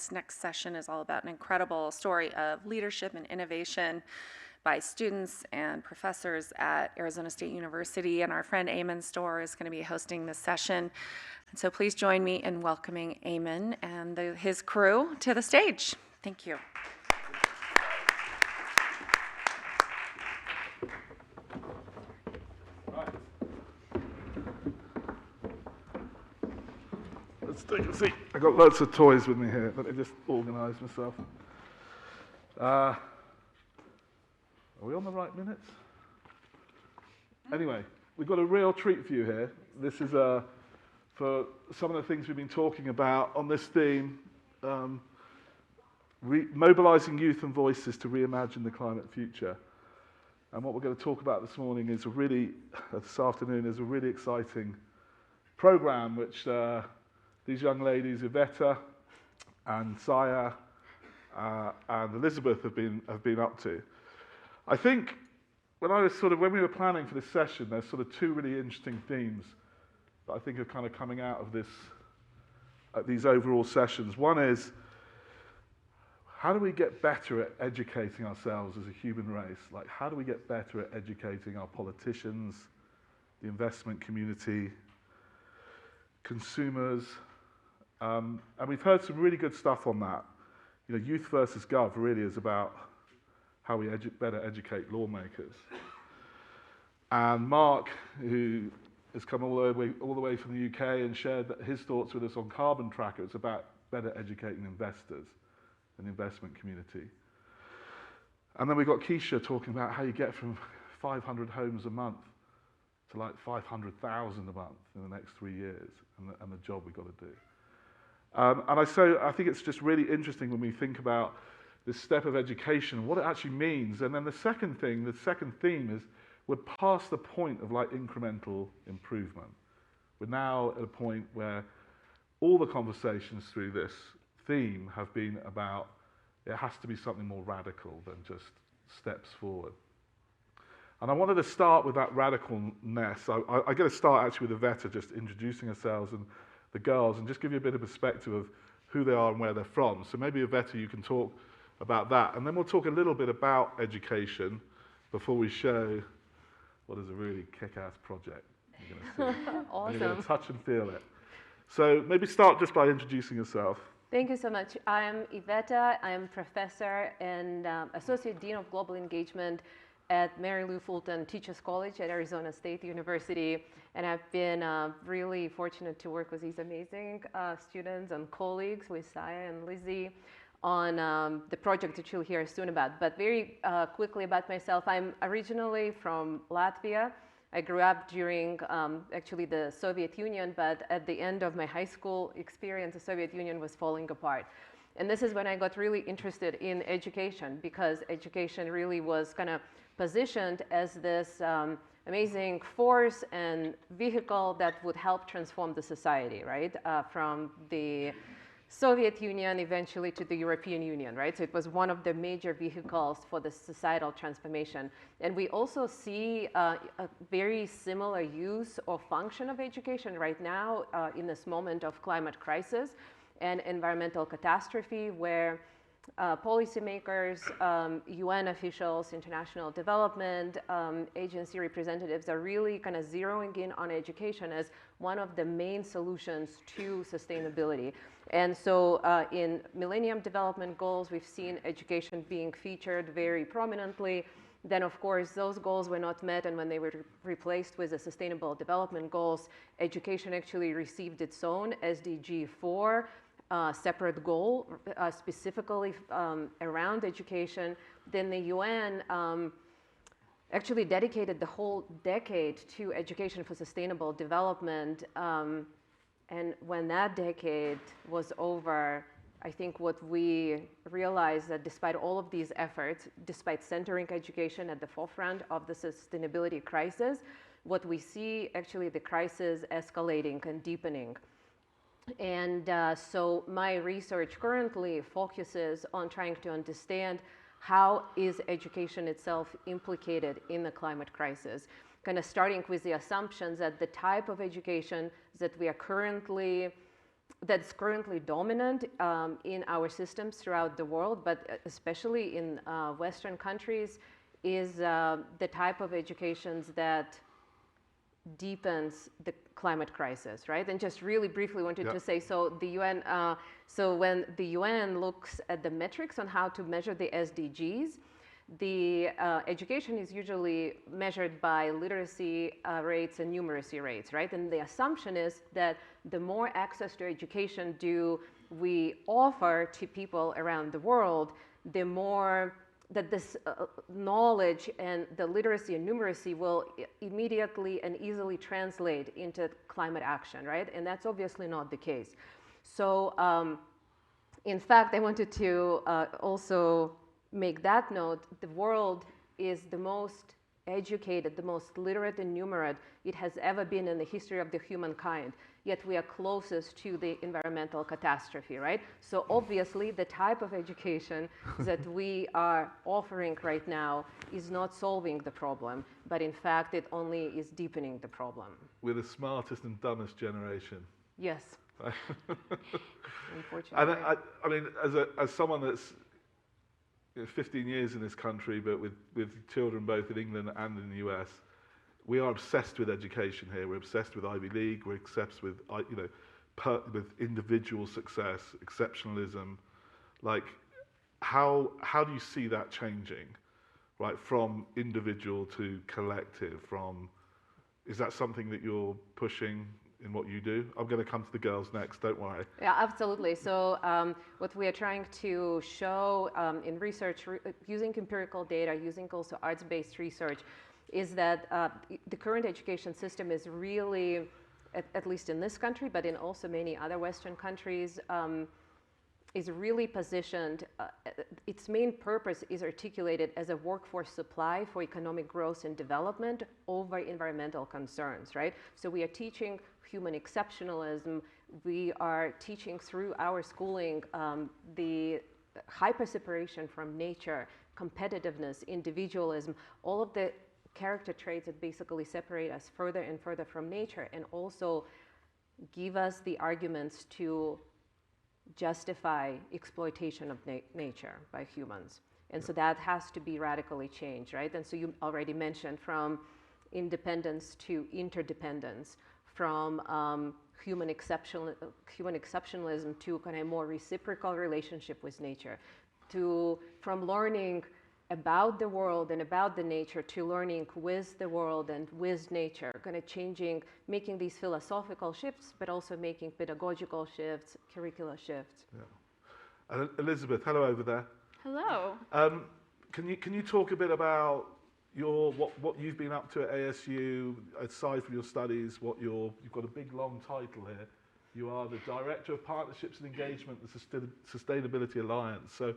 This next session is all about an incredible story of leadership and innovation by students and professors at Arizona State University, and our friend Eamonn Storr is going to be hosting this session. And so please join me in welcoming Eamonn and his crew to the stage. Thank you. Let's take a seat. I've got lots of toys with me here. Let me just organise myself. Are we on the right minutes? Anyway, we've got a real treat for you here. This is for some of the things we've been talking about on this theme, mobilizing youth and voices to reimagine the climate future. And what we're going to talk about this morning is this afternoon is a really exciting program which these young ladies, Iveta and Saya and Elizabeth have been up to. I think when we were planning for this session, there's sort of two really interesting themes that I think are kind of coming out of these overall sessions. One is, how do we get better at educating ourselves as a human race? Like, how do we get better at educating our politicians, the investment community, consumers? And we've heard some really good stuff on that. You know, youth versus gov really is about how we better educate lawmakers. And Mark, who has come all the way from the UK and shared his thoughts with us on Carbon Tracker, it's about better educating investors and the investment community. And then we've got Keisha talking about how you get from 500 homes a month to like 500,000 a month in the next 3 years, and the job we've got to do. I think it's just really interesting when we think about this step of education, what it actually means. And then the second theme is we're past the point of like incremental improvement. We're now at a point where all the conversations through this theme have been about it has to be something more radical than just steps forward. And I wanted to start with that radicalness. I'm going to start actually with Iveta just introducing herself and the girls and just give you a bit of perspective of who they are and where they're from. So maybe Iveta, you can talk about that. And then we'll talk a little bit about education before we show what is a really kick-ass project you're going to see. Awesome. And you're going to touch and feel it. So maybe start just by introducing yourself. Thank you so much. I'm Iveta. I'm professor and associate dean of global engagement at Mary Lou Fulton Teachers College at Arizona State University. And I've been really fortunate to work with these amazing students and colleagues, with Saya and Lizzie, on the project that you'll hear soon about. But very quickly about myself, I'm originally from Latvia. I grew up during actually the Soviet Union, but at the end of my high school experience, the Soviet Union was falling apart. And this is when I got really interested in education, because education really was kind of positioned as this amazing force and vehicle that would help transform the society, right? From the Soviet Union eventually to the European Union, right? So it was one of the major vehicles for the societal transformation. And we also see a very similar use or function of education right now in this moment of climate crisis and environmental catastrophe, where policymakers, UN officials, international development agency representatives are really kind of zeroing in on education as one of the main solutions to sustainability. And so in Millennium Development Goals, we've seen education being featured very prominently. Then, of course, those goals were not met, and when they were replaced with the Sustainable Development Goals, education actually received its own SDG 4 separate goal specifically around education. Then the UN actually dedicated the whole decade to education for sustainable development. And when that decade was over, I think what we realized that despite all of these efforts, despite centering education at the forefront of the sustainability crisis, what we see actually the crisis escalating and deepening. And so my research currently focuses on trying to understand how is education itself implicated in the climate crisis, kind of starting with the assumptions that the type of education that we are currently that's currently dominant in our systems throughout the world, but especially in Western countries, is the type of educations that deepens the climate crisis, right? And just really briefly wanted to say, so the UN, so when the UN looks at the metrics on how to measure the SDGs, the education is usually measured by literacy rates and numeracy rates, right? And the assumption is that the more access to education do we offer to people around the world, the more that this knowledge and the literacy and numeracy will immediately and easily translate into climate action, right? And that's obviously not the case. So in fact, I wanted to also make that note. The world is the most educated, the most literate and numerate it has ever been in the history of the humankind, yet we are closest to the environmental catastrophe, right? So obviously the type of education that we are offering right now is not solving the problem, but in fact it only is deepening the problem. We're the smartest and dumbest generation. Yes. Unfortunately. And I mean, as someone that's 15 years in this country, but with children both in England and in the US, we are obsessed with education here. We're obsessed with Ivy League. We're obsessed with, with individual success, exceptionalism. Like, how do you see that changing, right? From individual to collective. Is that something that you're pushing in what you do? I'm going to come to the girls next, don't worry. Yeah, absolutely. So what we are trying to show in research, using empirical data, using also arts-based research, is that the current education system is really, at least in this country, but in also many other Western countries, is really positioned, its main purpose is articulated as a workforce supply for economic growth and development over environmental concerns, right? So we are teaching human exceptionalism. We are teaching through our schooling the hyper-separation from nature, competitiveness, individualism, all of the character traits that basically separate us further and further from nature, and also give us the arguments to justify exploitation of nature by humans. And so that has to be radically changed, right? And so you already mentioned from independence to interdependence, from human exceptionalism to kind of a more reciprocal relationship with nature, from learning about the world and about the nature to learning with the world and with nature, kind of changing, making these philosophical shifts, but also making pedagogical shifts, curricula shifts. Yeah. And Elizabeth, hello over there. Hello. Can you talk a bit about what you've been up to at ASU, aside from your studies, you've got a big long title here. You are the Director of Partnerships and Engagement at the Sustainability Alliance. So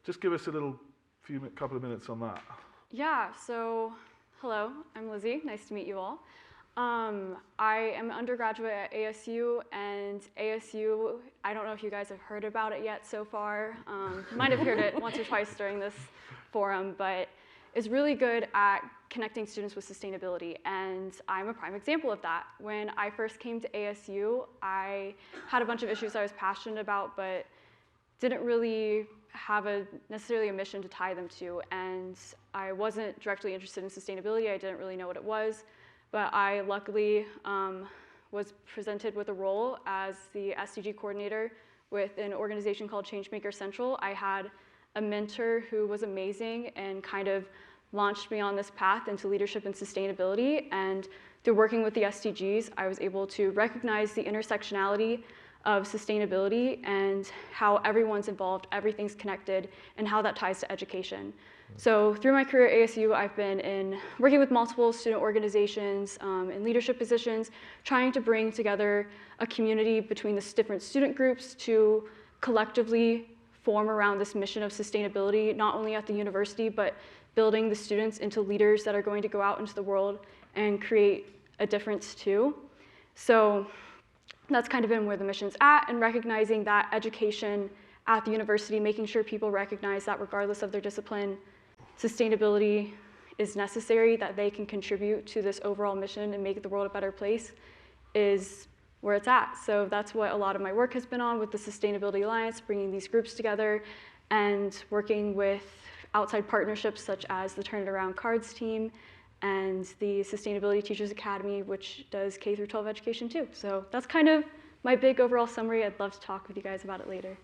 just give us a couple of minutes on that. Yeah, so hello, I'm Lizzie. Nice to meet you all. I am an undergraduate at ASU, and ASU, I don't know if you guys have heard about it yet so far. You might have heard it once or twice during this forum, but is really good at connecting students with sustainability, and I'm a prime example of that. When I first came to ASU, I had a bunch of issues I was passionate about, but didn't really have necessarily a mission to tie them to, and I wasn't directly interested in sustainability. I didn't really know what it was, but I luckily was presented with a role as the SDG coordinator with an organization called Changemaker Central. I had a mentor who was amazing and kind of launched me on this path into leadership and sustainability, and through working with the SDGs, I was able to recognize the intersectionality of sustainability and how everyone's involved, everything's connected, and how that ties to education. So through my career at ASU, I've been working with multiple student organizations in leadership positions, trying to bring together a community between the different student groups to collectively form around this mission of sustainability, not only at the university, but building the students into leaders that are going to go out into the world and create a difference too. So that's kind of been where the mission's at, and recognizing that education at the university, making sure people recognize that regardless of their discipline, sustainability is necessary, that they can contribute to this overall mission and make the world a better place, is where it's at. So that's what a lot of my work has been on with the Sustainability Alliance, bringing these groups together and working with outside partnerships such as the Turn It Around Cards team and the Sustainability Teachers Academy, which does K through 12 education too. So that's kind of my big overall summary. I'd love to talk with you guys about it later.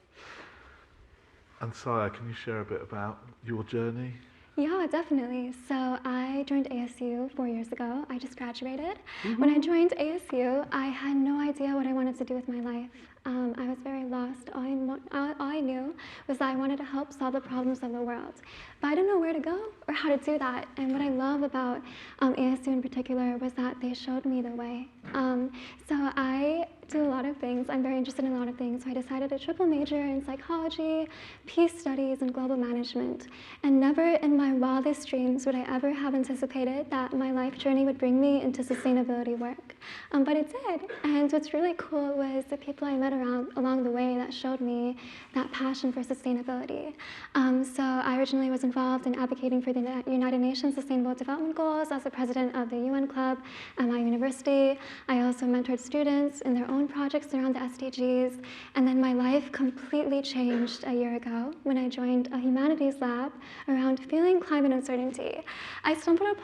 And Saya, can you share a bit about your journey? Yeah, definitely. So I joined ASU 4 years ago. I just graduated. When I joined ASU, I had no idea what I wanted to do with my life. I was very lost. All I knew was that I wanted to help solve the problems of the world. But I didn't know where to go or how to do that. And what I love about ASU in particular was that they showed me the way. So I do a lot of things. I'm very interested in a lot of things. So I decided to triple major in psychology, peace studies, and global management. And never in my wildest dreams would I ever have anticipated that my life journey would bring me into sustainability work. But it did. And what's really cool was the people I met along the way that showed me that passion for sustainability. So I originally was involved in advocating for the United Nations Sustainable Development Goals as the president of the UN Club at my university. I also mentored students in their own projects around the SDGs. And then my life completely changed a year ago when I joined a humanities lab around feeling climate uncertainty. I stumbled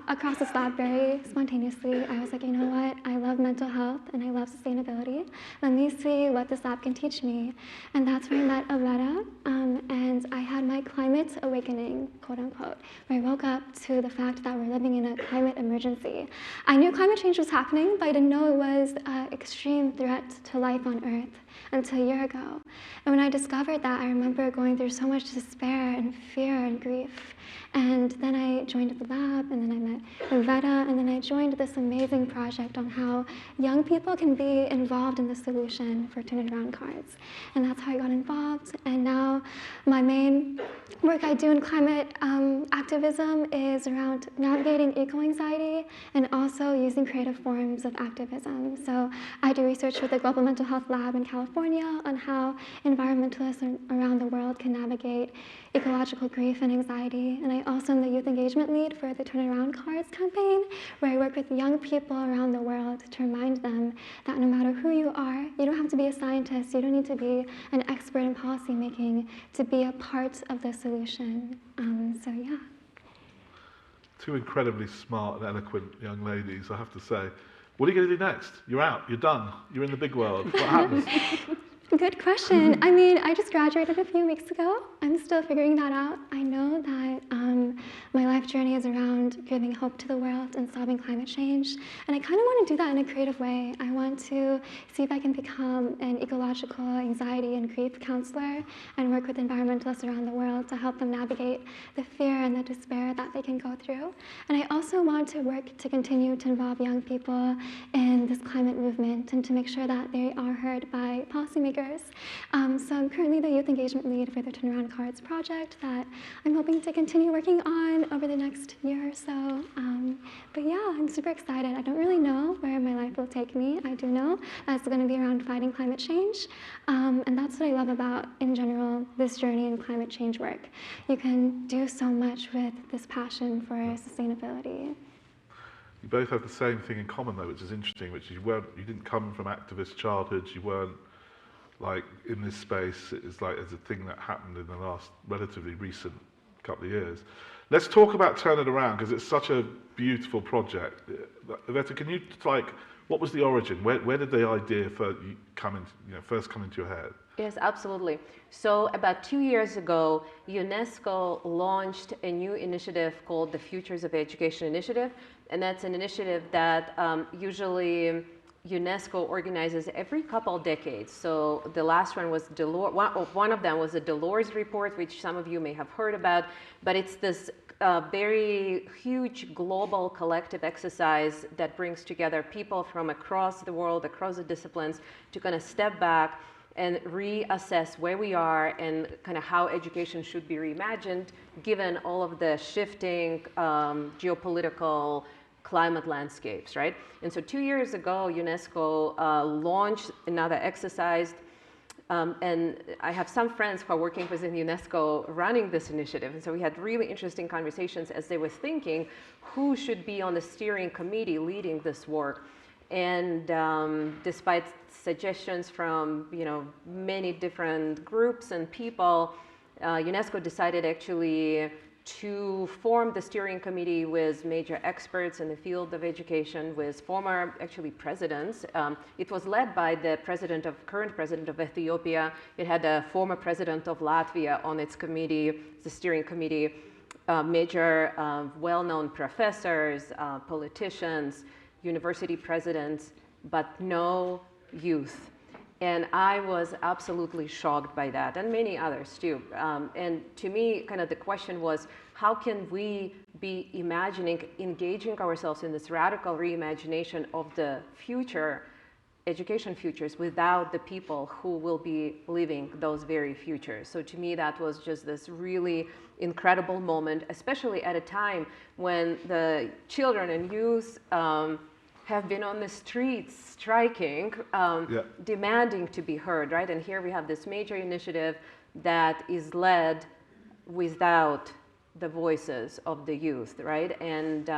across this lab very spontaneously. I was like, you know what? I love mental health and I love sustainability. Let me see what this lab can teach me. And that's where I met Iveta, and I had my climate awakening, quote unquote, where I woke up to the fact that we're living in a climate emergency. I knew climate change was happening, but I didn't know it was an extreme threat to life on Earth until a year ago. And when I discovered that, I remember going through so much despair and fear and grief. And then I joined the lab, and then I met Iveta, and then I joined this amazing project on how young people can be involved in the solution for Turn It Around cards. And that's how I got involved. And now my main work I do in climate activism is around navigating eco-anxiety and also using creative forms of activism. So I do research with the Global Mental Health Lab in California on how environmentalists around the world can navigate ecological grief and anxiety. And I also am the youth engagement lead for the Turn It Around Cards campaign, where I work with young people around the world to remind them that no matter who you are, you don't have to be a scientist, you don't need to be an expert in policy making to be a part of the solution. So yeah. Two incredibly smart and eloquent young ladies, I have to say. What are you going to do next? You're out, you're done, you're in the big world. What happens? Good question. I mean, I just graduated a few weeks ago. I'm still figuring that out. I know that my life journey is around giving hope to the world and solving climate change. And I kind of want to do that in a creative way. I want to see if I can become an ecological anxiety and grief counselor and work with environmentalists around the world to help them navigate the fear and the despair that they can go through. And I also want to work to continue to involve young people in this climate movement and to make sure that they are heard by policymakers. So I'm currently the youth engagement lead for the Turn Around Cards project that I'm hoping to continue working on over the next year or so. But yeah, I'm super excited. I don't really know where my life will take me. I do know that it's going to be around fighting climate change. And that's what I love about, in general, this journey in climate change work. You can do so much with this passion for sustainability. You both have the same thing in common, though, which is interesting, which is you didn't come from activist childhoods, you weren't like in this space. It's like it's a thing that happened in the last relatively recent couple of years. Let's talk about Turn It Around, because it's such a beautiful project. Iveta, can you, like, what was the origin? Where did the idea first come into your head? Yes, absolutely. So about 2 years ago, UNESCO launched a new initiative called the Futures of Education Initiative. And that's an initiative that usually UNESCO organizes every couple decades. So the last one was one of them was the Delors report, which some of you may have heard about, but it's this very huge global collective exercise that brings together people from across the world, across the disciplines, to kind of step back and reassess where we are and kind of how education should be reimagined given all of the shifting geopolitical climate landscapes, right? And so 2 years ago, UNESCO launched another exercise, and I have some friends who are working within UNESCO running this initiative, and so we had really interesting conversations as they were thinking who should be on the steering committee leading this work. And despite suggestions from many different groups and people, UNESCO decided actually to form the steering committee with major experts in the field of education, with former actually presidents. It was led by the current president of Ethiopia. It had a former president of Latvia on its committee, the steering committee, major well-known professors, politicians, university presidents, but no youth. And I was absolutely shocked by that, and many others too. And to me, kind of the question was, how can we be engaging ourselves in this radical reimagination of the future, education futures, without the people who will be living those very futures? So to me, that was just this really incredible moment, especially at a time when the children and youth have been on the streets striking, demanding to be heard, right? And here we have this major initiative that is led without the voices of the youth, right? And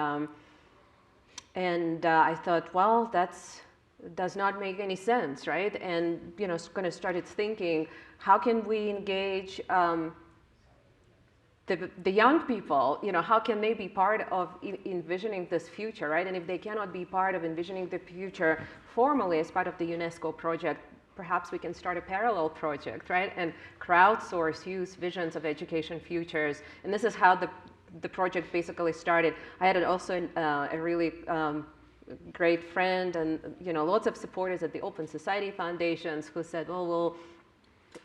I thought, well, does not make any sense, right? And kind of started thinking, how can we engage the young people, how can they be part of envisioning this future, right? And if they cannot be part of envisioning the future formally as part of the UNESCO project, perhaps we can start a parallel project, right? And crowdsource youth visions of education futures. And this is how the project basically started. I had also a really great friend and lots of supporters at the Open Society Foundations who said, well,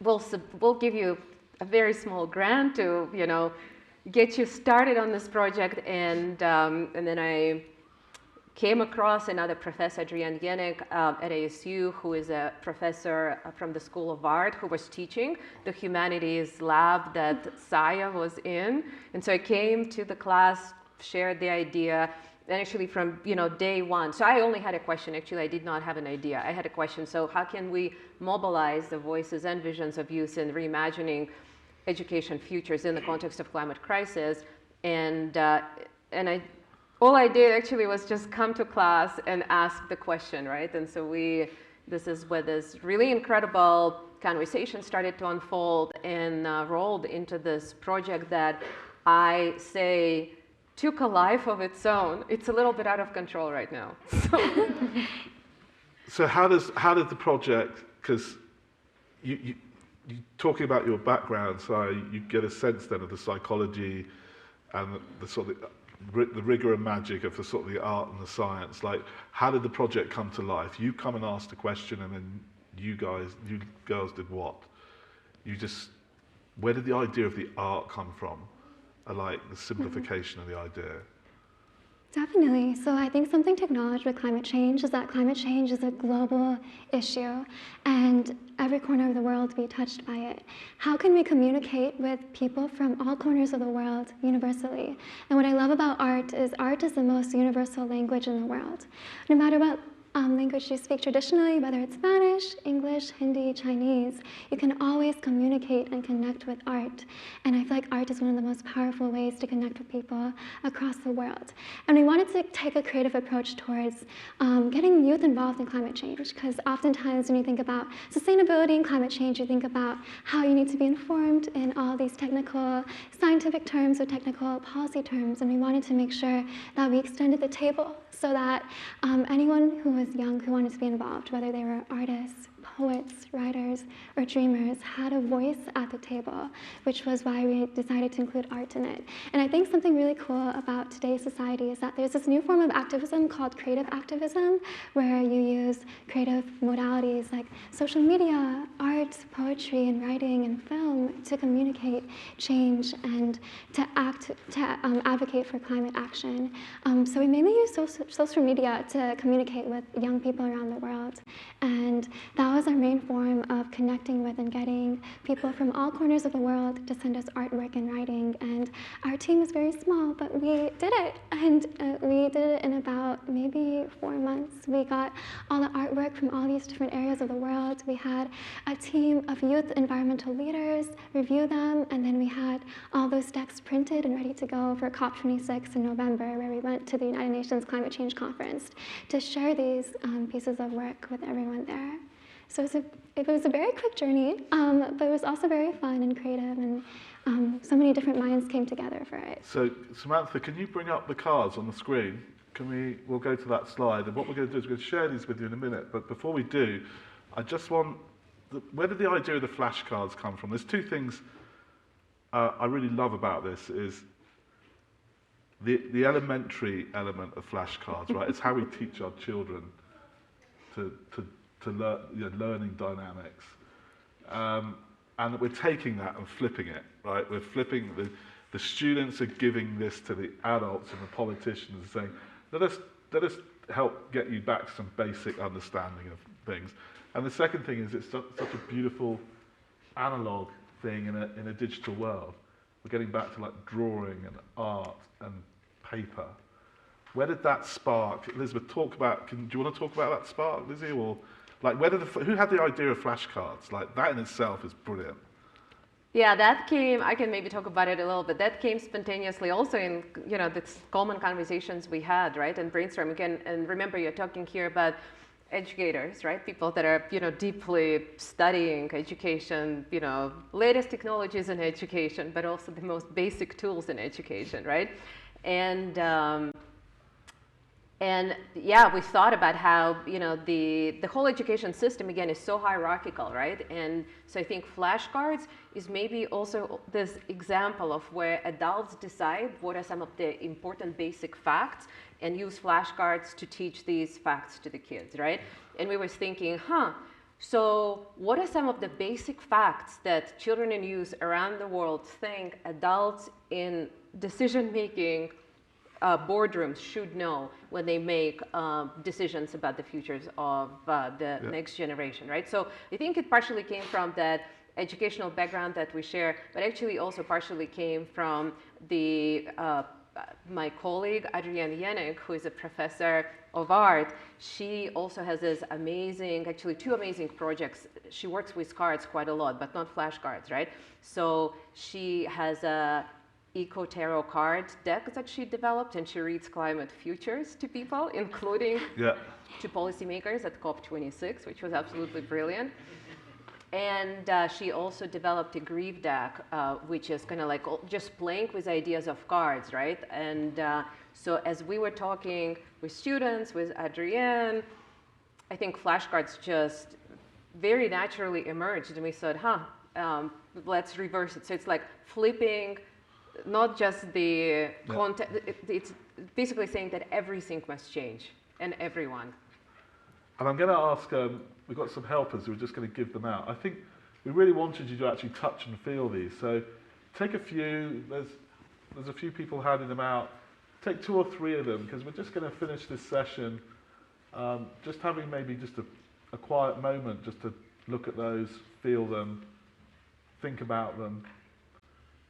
we'll give you a very small grant to get you started on this project. And then I came across another professor, Adrian Jenek, at ASU, who is a professor from the School of Art, who was teaching the humanities lab that Saya was in. And so I came to the class, shared the idea, and actually from day one. So I only had a question. Actually, I did not have an idea. I had a question. So how can we mobilize the voices and visions of youth in reimagining education futures in the context of climate crisis? And all I did actually was just come to class and ask the question, right? And so this is where this really incredible conversation started to unfold and rolled into this project that I say took a life of its own. It's a little bit out of control right now. So how did the project, because you talking about your background, so you get a sense then of the psychology and the sort of the rigor and magic of the sort of the art and the science. Like, how did the project come to life? You come and asked a question, and then you girls did what? Where did the idea of the art come from? Like the simplification of the idea. Definitely. So I think something to acknowledge with climate change is that climate change is a global issue and every corner of the world to be touched by it. How can we communicate with people from all corners of the world universally? And what I love about art is the most universal language in the world. No matter what language you speak traditionally, whether it's Spanish, English, Hindi, Chinese, you can always communicate and connect with art. And I feel like art is one of the most powerful ways to connect with people across the world. And we wanted to take a creative approach towards getting youth involved in climate change, because oftentimes when you think about sustainability and climate change, you think about how you need to be informed in all these technical scientific terms or technical policy terms. And we wanted to make sure that we extended the table so that anyone who was young who wanted to be involved, whether they were artists, poets, writers, or dreamers, had a voice at the table, which was why we decided to include art in it. And I think something really cool about today's society is that there's this new form of activism called creative activism, where you use creative modalities like social media, art, poetry, and writing, and film to communicate change and to advocate for climate action. So we mainly use social media to communicate with young people around the world. And that was was our main form of connecting with and getting people from all corners of the world to send us artwork and writing. And our team was very small, but we did it. And we did it in about maybe 4 months. We got all the artwork from all these different areas of the world. We had a team of youth environmental leaders review them, and then we had all those decks printed and ready to go for COP26 in November, where we went to the United Nations Climate Change Conference to share these pieces of work with everyone there. So it was a very quick journey, but it was also very fun and creative, and so many different minds came together for it. So Samantha, can you bring up the cards on the screen? We'll go to that slide, and what we're going to do is we're going to share these with you in a minute, but before we do, I just want, where did the idea of the flashcards come from? There's two things I really love about this is the elementary element of flashcards, right? It's how we teach our children to learn, learning dynamics. And we're taking that and flipping it, right? We're flipping, the students are giving this to the adults and the politicians and saying, let us help get you back to some basic understanding of things. And the second thing is it's such a beautiful analog thing in a digital world. We're getting back to like drawing and art and paper. Where did that spark? Elizabeth, do you want to talk about that spark, Lizzie? Or like, who had the idea of flashcards? Like, that in itself is brilliant. Yeah, that came, I can maybe talk about it a little bit. That came spontaneously also in, the common conversations we had, right? And brainstorming. And remember, you're talking here about educators, right? People that are, deeply studying education, latest technologies in education, but also the most basic tools in education, right? And yeah, we thought about how, the whole education system, again, is so hierarchical, right? And so I think flashcards is maybe also this example of where adults decide what are some of the important basic facts and use flashcards to teach these facts to the kids, right? And we were thinking, so what are some of the basic facts that children in youth around the world think adults in decision-making boardrooms should know when they make decisions about the futures of the next generation, right? So I think it partially came from that educational background that we share, but actually also partially came from the my colleague, Adrienne Yannick, who is a professor of art. She also has this amazing, actually 2 amazing projects. She works with cards quite a lot, but not flashcards, right? So she has a Eco Tarot card deck that she developed, and she reads climate futures to people, including to policymakers at COP26, which was absolutely brilliant. And she also developed a grief deck, which is kind of like just playing with ideas of cards, right? And so as we were talking with students, with Adrienne, I think flashcards just very naturally emerged, and we said, let's reverse it. So it's like flipping not just the content, it's basically saying that everything must change, and everyone. And I'm going to ask, we've got some helpers who are just going to give them out. I think we really wanted you to actually touch and feel these. So take a few, there's a few people handing them out. Take 2 or 3 of them, because we're just going to finish this session just having maybe just a quiet moment just to look at those, feel them, think about them.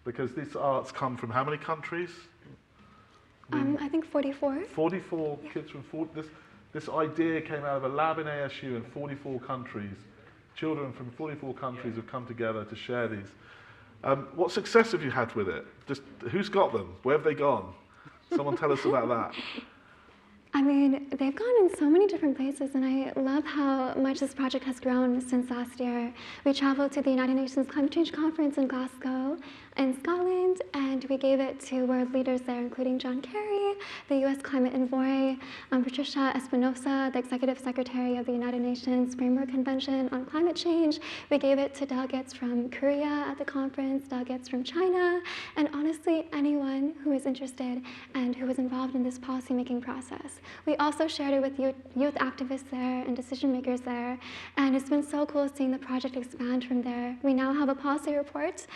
Because these arts come from how many countries? I think 44. 44 kids from 40. This idea came out of a lab in ASU in 44 countries. Children from 44 countries have come together to share these. What success have you had with it? Just who's got them? Where have they gone? Someone tell us about that. I mean, they've gone in so many different places, and I love how much this project has grown since last year. We traveled to the United Nations Climate Change Conference in Glasgow in Scotland, and we gave it to world leaders there, including John Kerry, the US Climate Envoy, Patricia Espinosa, the Executive Secretary of the United Nations Framework Convention on Climate Change. We gave it to delegates from Korea at the conference, delegates from China, and honestly, anyone who is interested and who was involved in this policymaking process. We also shared it with youth activists there and decision makers there, and it's been so cool seeing the project expand from there. We now have a policy report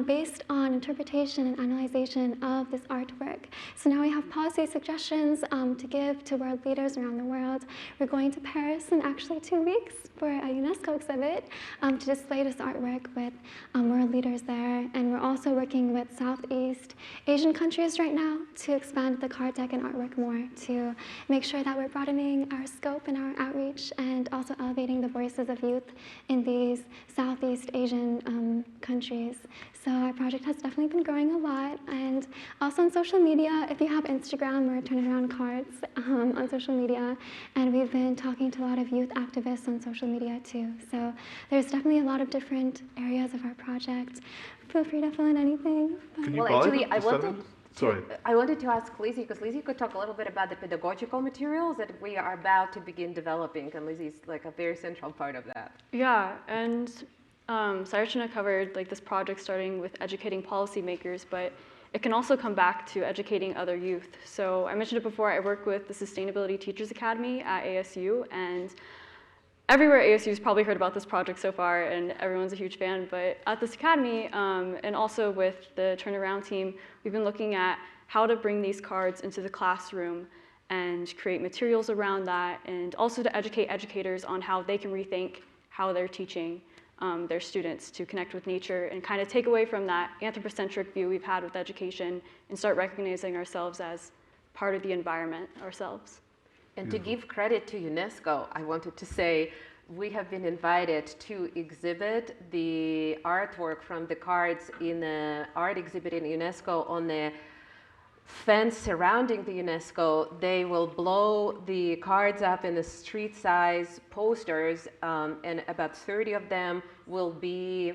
based focused on interpretation and analyzation of this artwork. So now we have policy suggestions to give to world leaders around the world. We're going to Paris in actually 2 weeks for a UNESCO exhibit to display this artwork with world leaders there. And we're also working with Southeast Asian countries right now to expand the card deck and artwork more, to make sure that we're broadening our scope and our outreach and also elevating the voices of youth in these Southeast Asian countries. So our project has definitely been growing a lot, and also on social media, if you have Instagram, we're turning around cards on social media, and we've been talking to a lot of youth activists on social media too. So there's definitely a lot of different areas of our project. Feel free to fill in anything. Can you Well, actually, I wanted to ask Lizzie, because Lizzie could talk a little bit about the pedagogical materials that we are about to begin developing, and Lizzie's like a very central part of that. Yeah, and Sayarchana covered like this project starting with educating policymakers, but it can also come back to educating other youth. So I mentioned it before, I work with the Sustainability Teachers Academy at ASU, and everywhere at ASU has probably heard about this project so far, and everyone's a huge fan, but at this academy, and also with the Turnaround team, we've been looking at how to bring these cards into the classroom and create materials around that, and also to educate educators on how they can rethink how they're teaching their students to connect with nature and kind of take away from that anthropocentric view we've had with education and start recognizing ourselves as part of the environment ourselves. And to give credit to UNESCO, I wanted to say we have been invited to exhibit the artwork from the cards in an art exhibit in UNESCO on the fence surrounding the UNESCO. They will blow the cards up in the street-size posters, and about 30 of them will be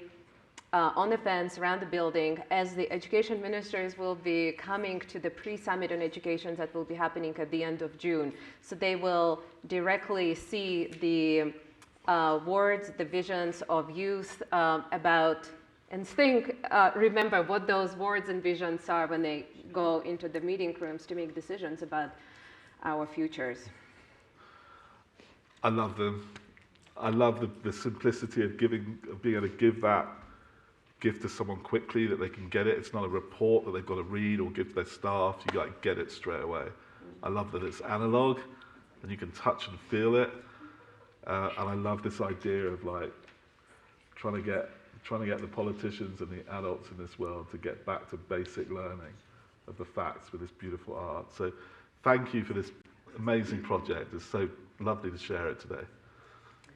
on the fence around the building, as the education ministers will be coming to the pre-summit on education that will be happening at the end of June. So they will directly see the words, the visions of youth about, and remember what those words and visions are when they go into the meeting rooms to make decisions about our futures. I love them. I love the simplicity of being able to give that gift to someone quickly, that they can get it. It's not a report that they've got to read or give to their staff. You got to get it straight away. I love that it's analog and you can touch and feel it. And I love this idea of like trying to get the politicians and the adults in this world to get back to basic learning of the facts with this beautiful art. So thank you for this amazing project. It's so lovely to share it today.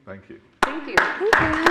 Thank you. Thank you. Thank you.